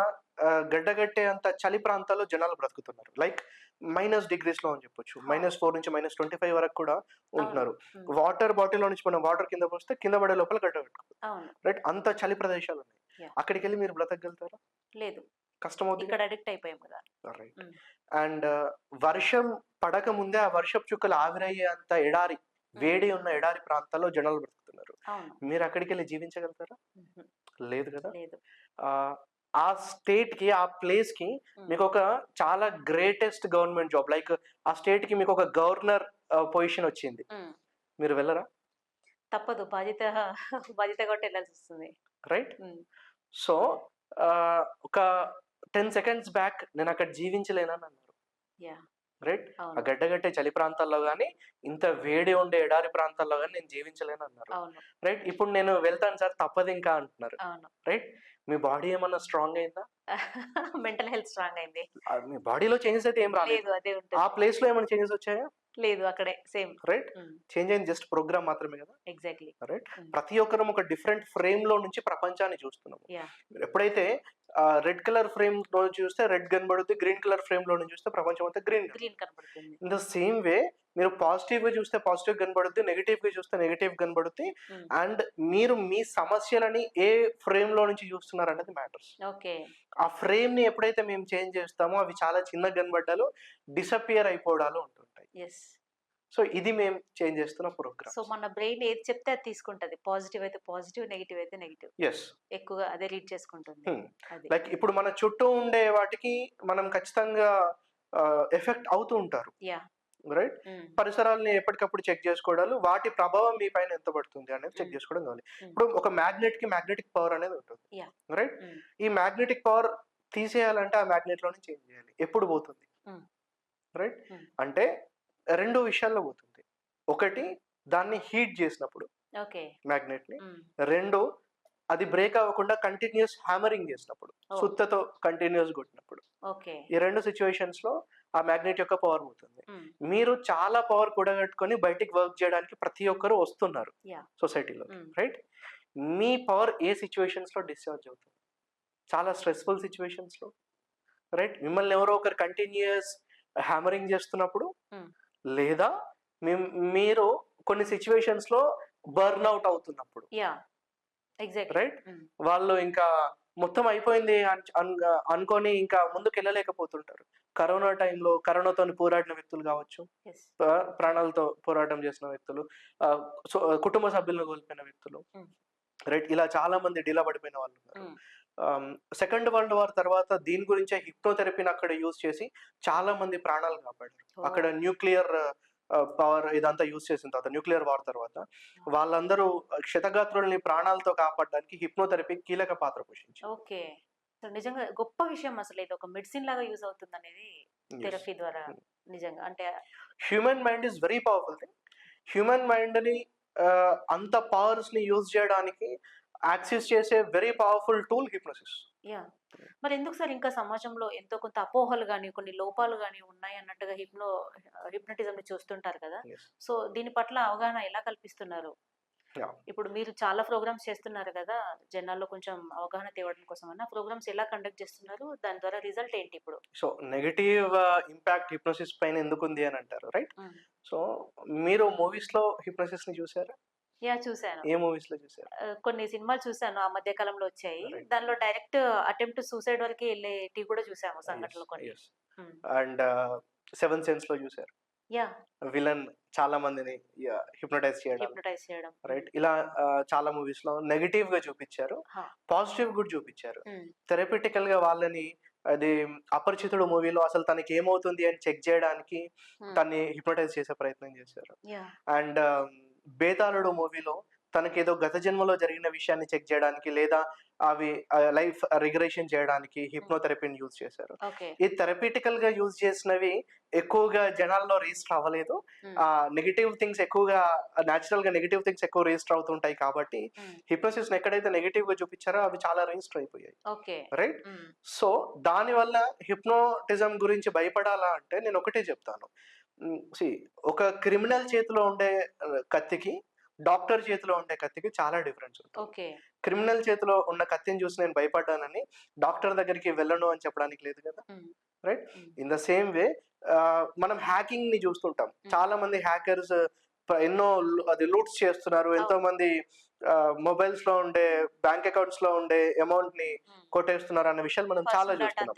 గడ్డగట్టే అంత చలి ప్రాంతాల్లో జనాలు బ్రతుకుతున్నారు. లైక్ -డిగ్రీస్ లో అని చెప్పొచ్చు. -4 నుంచి -25 వరకు కూడా ఉంటున్నారు. వాటర్ బాటిల్ లో నుంచి మనం వాటర్ కింద పోస్తే కింద పడే లోపల గడ్డ కట్టుకోవాలి. రైట్, అంత చలి ప్రదేశాలు ఉన్నాయి. అక్కడికి వెళ్ళి మీరు బ్రతకగలుగుతారా? లేదు, కష్టం అవుతుంది. ఇక్కడ అడిక్ట్ అయిపోయాం కదా. రైట్, అండ్ వర్షం పడక ముందే ఆ వర్షపు చుక్కలు ఆవిరయ్యే అంత ఎడారి, వేడి ఉన్న ఎడారి ప్రాంతాల్లో జనాలు బ్రతుకుతున్నారు. మీరు అక్కడికి వెళ్ళి జీవించగలుగుతారా? లేదు కదా. ఆ స్టేట్ కి, ఆ ప్లేస్ కి మీకు ఒక చాలా గ్రేటెస్ట్ గవర్నమెంట్ జాబ్, లైక్ ఆ స్టేట్ కి మీకు ఒక గవర్నర్ పొజిషన్ వచ్చింది, మీరు వెళ్ళరా? తప్పదు, బాధ్యత కాబట్టి వెళ్ళాల్సి వస్తుంది. రైట్, సో ఒక 10 seconds బ్యాక్ నేను అక్కడ జీవించలేనని అన్నారు. రైట్, ఆ గడ్డగట్టే చలి ప్రాంతాల్లో గానీ, ఇంత వేడి ఉండే ఎడారి ప్రాంతాల్లో గానీ నేను జీవించలేను అన్నారు. రైట్, ఇప్పుడు నేను వెళ్తాను సార్ తప్పదు ఇంకా అంటున్నారు. రైట్, మీ బాడీ ఏమన్నా స్ట్రాంగ్ అయిందా? మెంటల్ హెల్త్ స్ట్రాంగ్ అయింది. మీ బాడీలో చేంజెస్ అయితే ఏం రాలేదు. ఆ ప్లేస్ లో ఏమైనా చేంజెస్ వచ్చాయా? లేదు, అక్కడే సేమ్. రైట్, చేంజ్ అయింది జస్ట్ ప్రోగ్రామ్ మాత్రమే కదా. ఎగ్జాక్ట్లీ. రైట్, ప్రతి ఒక్కరం ఒక డిఫరెంట్ ఫ్రేమ్ లో నుంచి ప్రపంచాన్ని చూస్తున్నాము. ఎప్పుడైతే రెడ్ కలర్ ఫ్రేమ్ లో చూస్తే రెడ్ కనబడుద్ది, గ్రీన్ కలర్ ఫ్రేమ్ లో చూస్తే ప్రపంచం అంతా గ్రీన్. గ్రీన్ కనబడుతుంది. ఇన్ ద సేమ్ వే మీరు పాజిటివ్ గా చూస్తే పాజిటివ్ కనబడుద్ది, నెగిటివ్ గా చూస్తే నెగిటివ్ కనబడుద్ది. ఉమ్. అండ్ మీరు మీ సమస్యలని ఏ ఫ్రేమ్ లో నుంచి చూస్తున్నారు అనేది మ్యాటర్స్. ఓకే. ఆ ఫ్రేమ్ ని ఎప్పుడైతే మేము చేంజ్ చేస్తామో అవి చాలా చిన్నగా కనబడ్డాలు, డిసపియర్ అయిపోవడాలు ఉంటుంటాయి. ఎస్. సో ఇది మేము చేంజ్ చేస్తున్న సో ప్రోగ్రామ్. మన బ్రెయిన్ ఏది చెప్తే అది తీసుకుంటది. పాజిటివ్ అయితే పాజిటివ్, నెగిటివ్ అయితే నెగిటివ్. ఎస్. ఎక్కువగా అదే రీడ్ చేసుకుంటుంది. అది. లైక్ ఇప్పుడు మన చుట్టూ ఉండే వాటికి మనం ఖచ్చితంగా ఎఫెక్ట్ అవుతూ ఉంటారు, యా. రైట్? పరిసరాలని ఎప్పటికప్పుడు చెక్ చేసుకోవడాలు, వాటి ప్రభావం మీ పైన ఎంత పడుతుంది అనేది చెక్ చేసుకోవడం కావాలి. ఇప్పుడు ఒక మ్యాగ్నెట్ కి మ్యాగ్నెటిక్ పవర్ అనేది ఉంటుంది, యా. రైట్? ఈ మ్యాగ్నెటిక్ పవర్ తీసేయాలంటే ఆ మ్యాగ్నెట్ లోనే చేంజ్ చేయాలి. ఎప్పుడు పోతుంది, రైట్? అంటే రెండు విషయాల్లో పోతుంది. ఒకటి, దాన్ని హీట్ చేసినప్పుడు ఓకే. మ్యాగ్నెట్ ని. రెండు, అది బ్రేక్ అవ్వకుండా కంటిన్యూస్ హ్యామరింగ్ చేసినప్పుడు, సుత్తతో కంటిన్యూస్ కొట్టినప్పుడు. ఓకే. ఈ రెండు సిచ్యువేషన్స్ లో ఆ మ్యాగ్నెట్ యొక్క పవర్ పోతుంది. మీరు చాలా పవర్ కూడగట్టుకొని బయటికి వర్క్ చేయడానికి ప్రతి ఒక్కరు వస్తున్నారు సొసైటీలో, రైట్? మీ పవర్ ఏ సిచ్యువేషన్స్ లో డిశ్చార్జ్ అవుతుంది? చాలా స్ట్రెస్ఫుల్ సిచ్యువేషన్స్ లో, రైట్? మిమ్మల్ని ఎవరో ఒకరు కంటిన్యూస్ హ్యామరింగ్ చేస్తున్నప్పుడు, లేదా మీరు కొన్ని సిచ్యువేషన్స్ లో బర్న్ అవుట్ అవుతున్నప్పుడు, రైట్? వాళ్ళు ఇంకా మొత్తం అయిపోయింది అనుకొని ఇంకా ముందుకు వెళ్ళలేకపోతుంటారు. కరోనా టైంలో కరోనాతో పోరాడిన వ్యక్తులు కావచ్చు, ప్రాణాలతో పోరాటం చేసిన వ్యక్తులు, కుటుంబ సభ్యులను కోల్పోయిన వ్యక్తులు, రైట్? ఇలా చాలా మంది డీలా పడిపోయిన వాళ్ళు ఉన్నారు. సెకండ్ వరల్డ్ వార్ తర్వాత దీని గురించే హిప్నోథెరపీని అక్కడ యూజ్ చేసి చాలా మంది ప్రాణాలు కాపాడారు. అక్కడ న్యూక్లియర్ పవర్ ఇదంతా యూజ్ చేసిన తర్వాత, న్యూక్లియర్ వార్ తర్వాత వాళ్ళందరూ క్షతగాత్రుల్ని ప్రాణాలతో కాపాడడానికి హిప్నోథెరపీ కీలక పాత్ర పోషించింది. ఓకే. సో నిజంగా గొప్ప విషయం అసలు. ఇది ఒక మెడిసిన్ లాగా యూజ్ అవుతుంది అనేది థెరపీ ద్వారా. నిజంగా అంటే human mind is very powerful thing. Human mind ని అంత పవర్స్ ని యూజ్ చేయడానికి యాక్సెస్ చేసే very powerful tool hypnosis. Yeah. మరి ఎందుకు సార్ ఇంకా సమాజంలో ఎంతో కొంత అపోహలు గాని, కొన్ని లోపాలు గాని ఉన్నాయి అన్నట్టుగా హిప్నటిజం ని చూస్తుంటారు కదా? సో దీని పట్ల అవగాహన ఎలా కల్పిస్తున్నారు? ఇప్పుడు మీరు చాలా ప్రోగ్రామ్స్ చేస్తున్నారు కదా, జనాల్లో కొంచెం అవగాహన తేవడం కోసం అన్న ప్రోగ్రామ్స్ ఎలా కండక్ట్ చేస్తున్నారు? దాని ద్వారా రిజల్ట్ ఏంటి ఇప్పుడు? సో నెగటివ్ ఇంపాక్ట్ హిప్నోసిస్ పైన ఎందుకు ఉంది అని అంటారు, రైట్? సో మీరు మూవీస్ లో హిప్నోసిస్ ని చూసారా? యా, చూసాను. ఏ మూవీస్ లో చూసారు? కొన్ని సినిమాలు చూసాను, ఆ మధ్య కాలంలో వచ్చాయి. దానిలో డైరెక్ట్ అటెంప్ట్ సూసైడ్ వరకు వెళ్ళేటి కూడా చూసాము సంఘటనలు కొన్ని. అండ్ సెవెన్ సెన్స్ లో చూసారు, యా, విలన్ చాలా మందిని హిప్నోటైజ్ చేయడం, రైట్? ఇలా చాలా మూవీస్ లో నెగటివ్ గా చూపించారు, పాజిటివ్ కూడా చూపించారు. థెరపిటికల్ గా వాళ్ళని, అది అపరిచితుడు మూవీలో అసలు తనకి ఏమవుతుంది అని చెక్ చేయడానికి తన్ని హిప్నోటైజ్ చేసే ప్రయత్నం చేశారు. అండ్ బేతాళుడు మూవీలో తనకి ఏదో గత జన్మలో జరిగిన విషయాన్ని చెక్ చేయడానికి, లేదా అవి లైఫ్ రిగ్రెషన్ చేయడానికి హిప్నోథెరపీని యూజ్ చేశారు. ఈ థెరపిటికల్ గా యూజ్ చేసినవి ఎక్కువగా జనాల్లో రిజిస్టర్ అవ్వలేదు. నెగిటివ్ థింగ్స్ ఎక్కువగా, న్యాచురల్ గా నెగిటివ్ థింగ్స్ ఎక్కువ రిజిస్టర్ అవుతుంటాయి కాబట్టి హిప్నోసిస్ ఎక్కడైతే నెగిటివ్ గా చూపించారో అవి చాలా రిజిస్టర్ అయిపోయాయి, రైట్? సో దాని వల్ల హిప్నోటిజం గురించి భయపడాలా అంటే నేను ఒకటే చెప్తాను. ఒక క్రిమినల్ చేతిలో ఉండే కత్తికి, డాక్టర్ చేతిలో ఉండే కత్తికి చాలా డిఫరెన్స్ ఉంటుంది. క్రిమినల్ చేతిలో ఉన్న కత్తిని చూసి నేను భయపడ్డానని డాక్టర్ దగ్గరికి వెళ్ళను అని చెప్పడానికి లేదు కదా, right? In the same way మనం హ్యాకింగ్ ని చూస్తుంటాం. చాలా మంది హ్యాకర్స్ ఎన్నో అది లూట్స్ చేస్తున్నారు. ఎంతో మంది మొబైల్స్ లో ఉండే, బ్యాంక్ అకౌంట్స్ లో ఉండే అమౌంట్ ని కొట్టేస్తున్నారు అన్న విషయాలు మనం చాలా చూస్తున్నాం,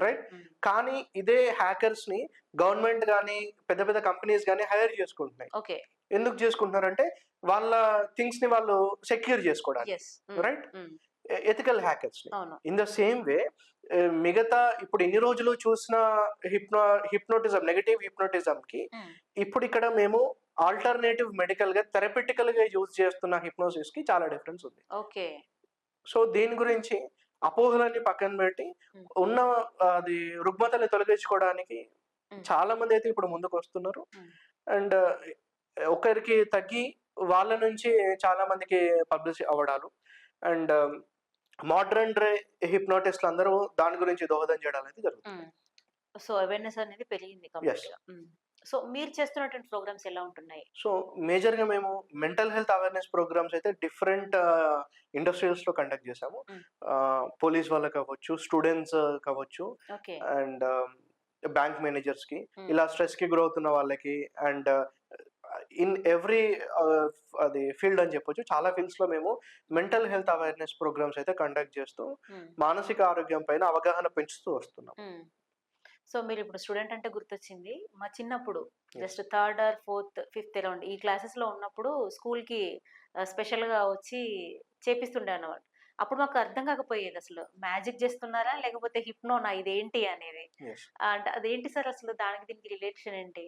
రైట్? కానీ ఇదే హ్యాకర్స్ ని గవర్నమెంట్ గానీ, పెద్ద పెద్ద కంపెనీస్ గానీ హైర్ చేసుకుంటున్నాయి. ఎందుకు చేసుకుంటున్నారంటే వాళ్ళ థింగ్స్ ని వాళ్ళు సెక్యూర్ చేసుకోవడానికి, రైట్? ఎథికల్ హ్యాకర్స్ ని. ఇన్ ద సేమ్ వే మిగతా ఇప్పుడు ఇన్ని రోజులు చూసిన హిప్నోటిజం, నెగటివ్ హిప్నోటిజం కి ఇప్పుడు ఇక్కడ మేము ఆల్టర్నేటివ్ మెడికల్ గా, థెరపిటికల్ గా యూజ్ చేస్తున్న హిప్నోసిస్ కి చాలా డిఫరెన్స్ ఉంది. సో దీని గురించి అపోహలన్నీ పక్కన పెట్టి ఉన్న అది రుగ్మతల్ని తొలగించుకోవడానికి చాలా మంది అయితే ఇప్పుడు ముందుకు వస్తున్నారు. అండ్ ఒకరికి తగ్గి వాళ్ళ నుంచి చాలా మందికి పబ్లిష్ అవ్వడాలు, అండ్ మోడర్న్ డే హిప్నోటిస్టులు అందరూ దాని గురించి దోహదం చేయడం అనేది జరుగుతుంది. సో అవేర్నెస్ అనేది పెరిగింది. సో మీరు చేస్తున్నటువంటి ప్రోగ్రామ్స్ ఎలా ఉంటున్నాయి? సో మేజర్‌గా మేము మెంటల్ హెల్త్ అవేర్‌నెస్ ప్రోగ్రామ్స్ అయితే డిఫరెంట్ ఇండస్ట్రీస్‌లో కండక్ట్ చేశాము. హ్మ్. పోలీస్ వాళ్ళకి అవ్వచ్చు, స్టూడెంట్స్ కావచ్చు ఓకే. అండ్ బ్యాంక్ మేనేజర్స్‌కి హ్మ్. ఇలా స్ట్రెస్‌కి గురవుతున్న వాళ్ళకి అండ్ ఇన్ ఎవ్రీ అది ఫీల్డ్ అని చెప్పొచ్చు. చాలా ఫీల్డ్స్‌లో మేము మెంటల్ హెల్త్ అవేర్‌నెస్ ప్రోగ్రామ్స్ అయితే కండక్ట్ చేస్తూ హ్మ్. మానసిక ఆరోగ్యం పైన అవగాహన పెంచుతూ వస్తున్నాం. హ్మ్. సో మీరిప్పుడు స్టూడెంట్ అంటే గుర్తొచ్చింది. మా చిన్నప్పుడు yes. Just third or fourth, fifth around ఈ క్లాసెస్‌లో ఉన్నప్పుడు స్కూల్‌కి స్పెషల్‌గా వచ్చి చేపిస్తుండే అన్నమాట. అప్పుడు మాకు అర్థం కాకపోయేదసలు. మ్యాజిక్ చేస్తున్నారా? లేకపోతే హిప్నోనా ఇదేంటి అనేది. యెస్. అంటే అదేంటి సార్ అసలు దానికి దీనికి రిలేషన్ ఏంటి?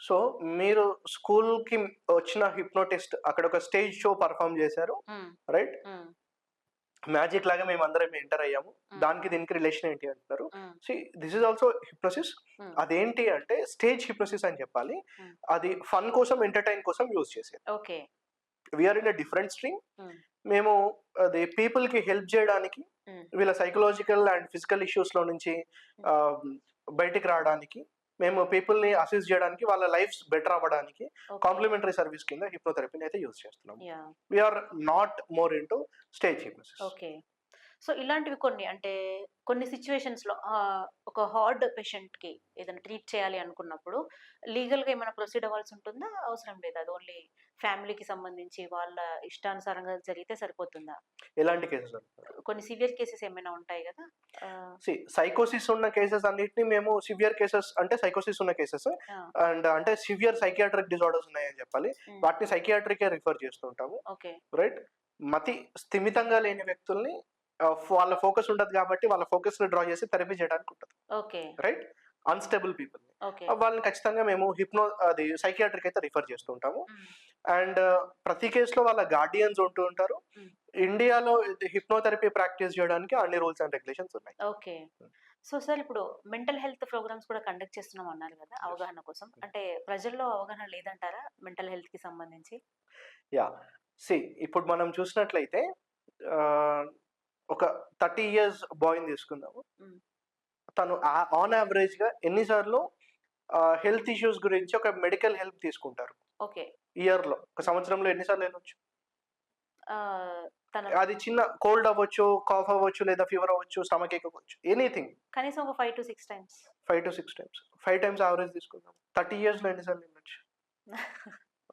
సో, మీరు స్కూల్‌కి వచ్చిన హిప్నోటిస్ట్ అక్కడ ఒక స్టేజ్ షో పెర్ఫార్మ్ చేశారు. హ్మ్. రైట్? హ్మ్. మ్యాజిక్ లాగా మేమందరం ఎంటర్ అయ్యాము. హ్మ్. దానికి దీనికి రిలేషన్ ఏంటి అంటున్నారు. Hmm. See this is also hypnosis. Hmm. అదేంటి అంటే స్టేజ్ హిప్నోసిస్ అని చెప్పాలి. హ్మ్. అది ఫన్ కోసం, ఎంటర్‌టైన్ కోసం యూజ్ చేసేది. Okay. We are in a different stream. Hmm. మేము అది పీపుల్‌కి హెల్ప్ చేయడానికి, హ్మ్. వీళ్ళ సైకలాజికల్ అండ్ ఫిజికల్ ఇష్యూస్‌లో నుంచి హ్మ్. ఆహ్, బయటికి రావడానికి, మేము పీపుల్‌ని అసిస్ట్ చేయడానికి, వాళ్ళ లైఫ్స్ బెటర్ అవ్వడానికి ఓకే. కాంప్లిమెంటరీ సర్విస్ కింద హిప్నోథెరపీని అయితే యూజ్ చేస్తున్నాము. Yeah! We are not more into stage hypnosis. Okay. So, ఇలాంటివి కొన్ని అంటే కొన్ని సిట్యుయేషన్స్‌లో ఒక హార్ట్ పేషెంట్‌కి ఏదైనా ట్రీట్ చేయాలి అనుకున్నప్పుడు లీగల్‌గా ఏమైనా ప్రొసీడ్ అవ్వాల్సి ఉంటుందా? అవసరం లేదా? అది ఓన్లీ ఫ్యామిలీకి సంబంధించి వాళ్ళ ఇష్టానుసారంగా జరిగితే సరిపోతుందా? ఎలాంటి కేసెస్ అంటున్నారు? కొన్ని సివియర్ కేసెస్ ఏమైనా ఉంటాయి గదా! ఆహ్, సైకోసిస్ ఉన్న కేసెస్ అన్నిటిని మేము సివియర్ కేసెస్ అంటే సైకోసిస్ ఉన్న కేసెస్ ఆ! అండ్ అంటే సివియర్ సైకియాట్రిక్ డిజార్డర్స్ ఉన్నాయని చెప్పాలి. హ్మ్. వాటిని సైకియాట్రికే రిఫర్ చేస్తుంటాము. ఓకే. రైట్? మతి స్థిమితంగా లేని వ్యక్తుల్ని వాళ్ళ ఫోకస్ ఉండదు కాబట్టి వాళ్ళ ఫోకస్‌ని డ్రా చేసి థెరపీ చేయడానికి ఉంటది. ఓకే. రైట్? అన్‌స్టేబుల్ పీపుల్‌ని. ఓకే. వాళ్ళని ఖచ్చితంగా మేము అది సైకియాట్రిక్ అయితే రిఫర్ చేస్తూ ఉంటాము. హ్మ్. అండ్ ప్రతి కేస్‌లో వాళ్ళ గార్డియన్స్ ఉంటూ ఉంటారు. హ్మ్. ఇండియాలో ఇది హిప్నోథెరపీ ప్రాక్టీస్ చేయడానికి అన్ని రూల్స్ అండ్ రెగ్యులేషన్స్ ఉన్నాయి. ఓకే. సో, సార్ ఇప్పుడు మెంటల్ హెల్త్ ప్రోగ్రామ్స్ కూడా కండక్ట్ చేస్తున్నాం అన్నారు గదా! యెస్. అవగాహన కోసం. అంటే ప్రజల్లో అవగాహన లేదంటారా మెంటల్ హెల్త్‌కి సంబంధించి? యాహ్! సీ ఇప్పుడు మనం చూసినట్లయితే ఆహ్, ఒక 30 ఇయర్స్ బాయ్‌ని తీసుకుందాము. హ్మ్. తను ఆన్ యావరేజ్‌గా ఎన్ని సార్లు హెల్త్ ఇష్యూస్ గురించి ఒక మెడికల్ హెల్ప్ తీసుకుంటారు. ఓకే. ఇయర్‌లో. ఒక సంవత్సరంలో ఎన్ని సార్లు ఎళ్ళొచ్చు? ఆహ్, తన అది చిన్న కోల్డ్ అవ్వచ్చు, కాఫ్ అవ్వచ్చు, లేదా ఫీవర్ అవ్వచ్చు, స్టమక్ ఏక్ అవ్వచ్చు. ఎనీథింగ్ కనీసం ఒక 5-6 టైమ్స్. 5-6 టైమ్స్. 5 టైమ్స్ యావరేజ్ తీసుకుందాం. 30 ఇయర్స్‌లో ఎన్ని సార్లు ఎళ్ళొచ్చు?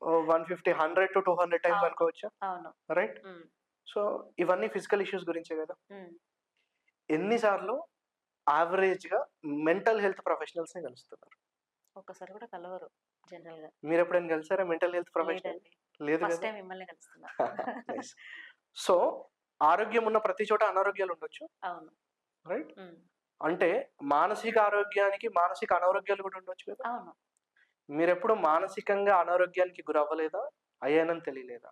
ఓహ్! 150, 100-200 టైమ్స్ అవును. అనుకోవచ్చా? అవును. రైట్? హ్మ్. సో, ఇవన్నీ ఫిజికల్ ఇష్యూస్ గురించే గదా! హ్మ్. ఎన్ని సార్లు యావరేజ్‌గా మెంటల్ హెల్త్ ప్రొఫెషనల్స్‌ని కలుస్తున్నారు? ఒక్కసారి కూడా కలవరు జనరల్‌గా. మీరెప్పుడైనా కలిసారా మెంటల్ హెల్త్ ప్రొఫెషనల్? లేదండి. లేదు ఫస్ట్ గదా! టైమ్ మిమ్మల్నే కలుస్తున్నా. నైస్. సో, ఆరోగ్యం ఉన్న ప్రతి చోట అనారోగ్యాలుండొచ్చు. అవును. రైట్? హ్మ్. అంటే మానసిక ఆరోగ్యానికి మానసిక అనారోగ్యాలు గూడా ఉండొచ్చు గదా! అవును. మీరెప్పుడు మానసికంగా అనారోగ్యానికి గురవ్వలేదా? అయ్యానని తెలియలేదా?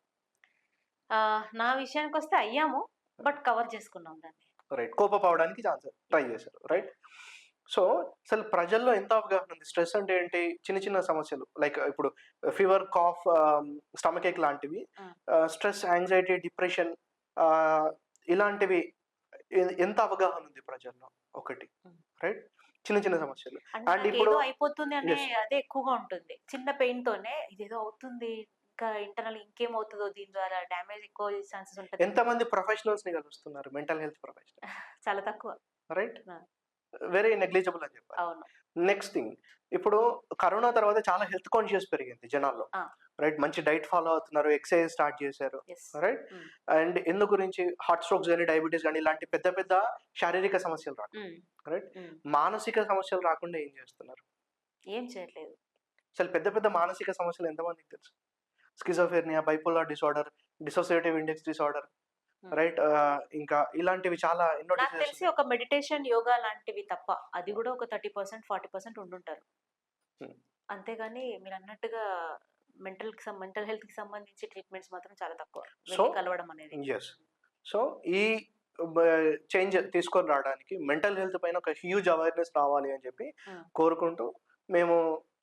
నా విషయానికొస్తే అయ్యాము. బట్ కవర్ చేసుకున్నాం దాన్ని. రైట్. కోపపడడానికి ట్రై యాహ్! చేశారు. రైట్? యాహ్! సో, అసలు ప్రజల్లో ఎంత అవగాహన ఉంది? స్ట్రెస్ అంటే ఏంటి? చిన్న చిన్న సమస్యలు లైక్ ఇప్పుడు ఫీవర్, కాఫ్, స్టమక్ ఏక్ లాంటివి. హ్మ్. స్ట్రెస్, యాంగ్జైటీ, డిప్రెషన్ ఆహ్, ఇలాంటివి ఎంత అవగాహన ఉంది ప్రజల్లో? ఒకటి. హ్మ్. రైట్? చిన్న చిన్న సమస్యలు. అంటే అండ్ ఇప్పుడు నాకేదో అయిపోతుంది అనే యెస్. అదే ఎక్కువగా ఉంటుంది. చిన్న పెయిన్‌తోనే ఇదేదో అవుతుంది. ఇంకా ఇంటర్నల్ ఇంకేమవుతదో దీని ద్వారా డ్యామేజ్ ఎక్కువ అయ్యే ఛాన్సెస్ ఉంటదేమో. ఎంతమంది ప్రొఫెషనల్స్‌ని కలుస్తున్నారు? Mental health professionals. చాలా తక్కువ. రైట్? ఆ! వెరీ నెగ్లిజిబుల్ అని చెప్పాలి. అవును. నెక్స్ట్ థింగ్ ఇప్పుడు కరోనా తర్వాత చాలా హెల్త్ కాన్షియస్ పెరిగింది జనాల్లో. ఆ! రైట్? మంచి డైట్ ఫాలో అవుతున్నారు. ఎక్సర్‌సైజ్ స్టార్ట్ చేశారు. యెస్. రైట్? హ్మ్. అండ్ ఇందు గురించి హార్ట్ స్ట్రోక్స్ గాని, డయాబెటిస్ గాని ఇలాంటి పెద్ద పెద్ద శారీరక సమస్యలు రాకుండా. హ్మ్. రైట్? హ్మ్. మానసిక సమస్యలు రాకుండా ఏం చేస్తున్నారు? ఏం చేయట్లేదు. అసలు పెద్ద పెద్ద మానసిక సమస్యలు ఎంతమందికి తెలుసు? Schizophrenia, bipolar disorder, dissociative index disorder. హ్మ్. రైట్? ఇలాంటివి చాలా ఎన్నో నాకు డిసీజెస్ తెలిసి ఉన్నాయి. ఒక మెడిటేషన్, యోగా లాంటివి తప్ప. అది గూడా ఒక 30%, 40% ఉండుంటారు. హ్మ్. అంతేగాని మీరన్నట్టుగా మెంటల్ హెల్త్‌కి సంబంధించి ట్రీట్మెంట్స్ మాత్రం చాలా తక్కువ. సో వెళ్లి కలవడం అనేది. యెస్. సో, ఈ బ చేంజ్ తీసుకొని రావడానికి మెంటల్ హెల్త్ పైన ఒక హ్యూజ్ అవేర్‌నెస్ రావాలి అని చెప్పి హ్మ్. కోరుకుంటూ, మేము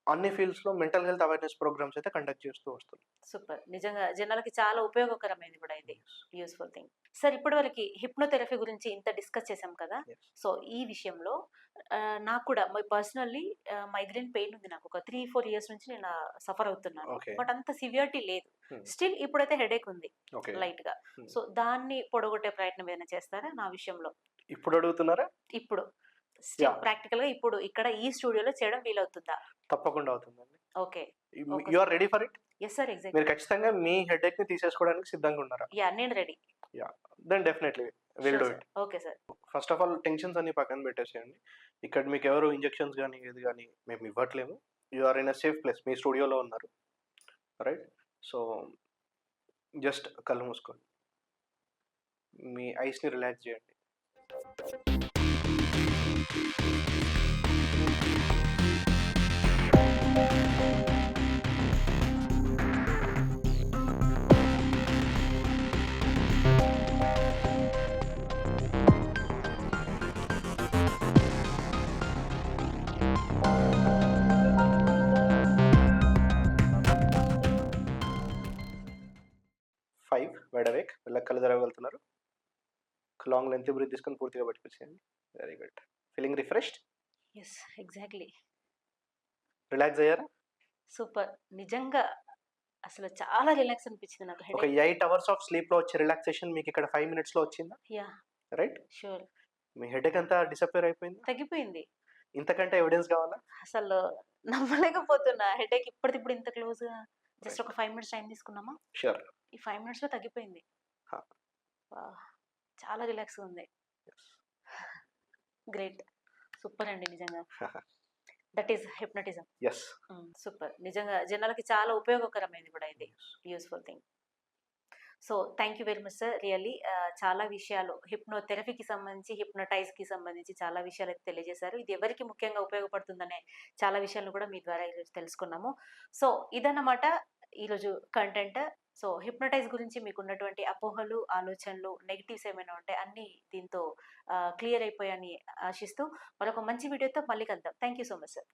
అన్ని ఫీల్డ్స్‌లో మెంటల్ హెల్త్ అవేర్‌నెస్ ప్రోగ్రామ్స్ అయితే కండక్ట్ చేస్తూ వస్తున్నాం. సూపర్. నిజంగా జనాలకి చాలా ఉపయోగకరమైనది కూడా ఇది. Useful thing. సార్ ఇప్పటివరకి హిప్నోథెరపీ గురించి ఇంత డిస్కస్ చేసాం కదా! Yes. సో, ఈ విషయంలో నాకు కూడా పర్సనల్లీ మైగ్రేన్ పెయిన్ ఉంది నాకు. ఒక 3, 4 ఇయర్స్ నుంచి నేను సఫర్ అవుతున్నాను. Okay. బట్ అంత సివియారిటీ లేదు. Hmm. స్టిల్ ఇప్పుడైతే హెడేక్ ఉంది ఓకే. లైట్‌గా. Hmm. సో, దాన్ని పొడగొట్టే ప్రయత్నం ఏదైనా చేస్తారా నా విషయంలో? ఇప్పుడు అడుగుతున్నారా? ఇప్పుడు స్టిల్ Yeah. ప్రాక్టికల్‌గా ఇప్పుడు ఇక్కడ ఈ స్టూడియోలో చేయడం వీలవుతుందా? తప్పకుండా అవుతుందండి. Okay. You are ready for it? Yes sir. Exactly. మీరు ఖచ్చితంగా మీ హెడేక్‌ని తీసేసుకోవడానికి సిద్ధంగా ఉన్నారా? యాహ్! నేను ready. Then definitely will do sure it. Sir. Okay sir. First of all tensions అన్ని పక్కన పెట్టేసేయండి. ఇక్కడ మీకు ఎవరు ఇంజెక్షన్స్ గాని, ఏది గాని మేము ఇవ్వట్లేము. You are in a safe place. మీ స్టూడియోలో ఉన్నారు. రైట్? సో, జస్ట్ కళ్ళు మూసుకోండి. మీ ఐస్‌ని రిలాక్స్ చేయండి. Wide awake. మెల్లగా కళ్ళు తెరవగలుగుతున్నారు. లాంగ్ లెంగ్త్ బ్రీత్ తీసుకొని పూర్తిగా పట్టుకొచ్చేయండి. Very good. Feeling refreshed? Yes. Exactly. Relax అయ్యారా? సూపర్. నిజంగా అసలు చాలా రిలాక్స్ అనిపించింది నాకు. ఒక హెడేక్ 8 అవర్స్ ఆఫ్ స్లీప్‌లో వచ్చే రిలాక్సేషన్ మీకు ఇక్కడ 5 మినిట్స్‌లో వచ్చిందా? యాహ్! రైట్? షూర్. మీ హెడేక్ అంతా డిసపియర్ అయిపోయిందా? తగ్గిపోయింది. ఇంతకంటే ఎవిడెన్స్ కావాలా? అసలు నమ్మలేకపోతున్నా. హెడేక్ ఇప్పటికిప్పుడు ఇంత క్లోజ్‌గా జస్ట్ ఒక 5 మినిట్స్ టైం తీసుకున్నామా? ష్యూర్. ఈ 5 మినిట్స్‌లో తగ్గిపోయింది. హా. వాహ్! చాలా రిలాక్స్‌గా ఉంది. గ్రేట్. సూపర్ అండి నిజంగా. That is hypnotism. Yes. Super. నిజంగా జనాలకి చాలా ఉపయోగకరమైనది కూడా ఇది. Useful thing. So, thank you very much sir. Really చాలా విషయాలు హిప్నోథెరపీకి సంబంధించి, హిప్నోటైజ్‌కి సంబంధించి చాలా విషయాలైతే తెలియజేశారు. ఇది ఎవరికి ముఖ్యంగా ఉపయోగపడుతుందనే చాలా విషయాలను కూడా మీ ద్వారా ఈరోజు తెలుసుకున్నాము. సో, ఇదన్నమాట ఈరోజు కంటెంట్. సో, హిప్నోటైజ్ గురించి మీకున్నటువంటి అపోహలు, ఆలోచనలు, నెగెటివ్స్ ఏమైనా ఉంటే అన్నీ దీంతో క్లియర్ అయిపోయాయని ఆశిస్తూ మరొక మంచి వీడియోతో మళ్ళీ కలుద్దాం. Thank you so much sir.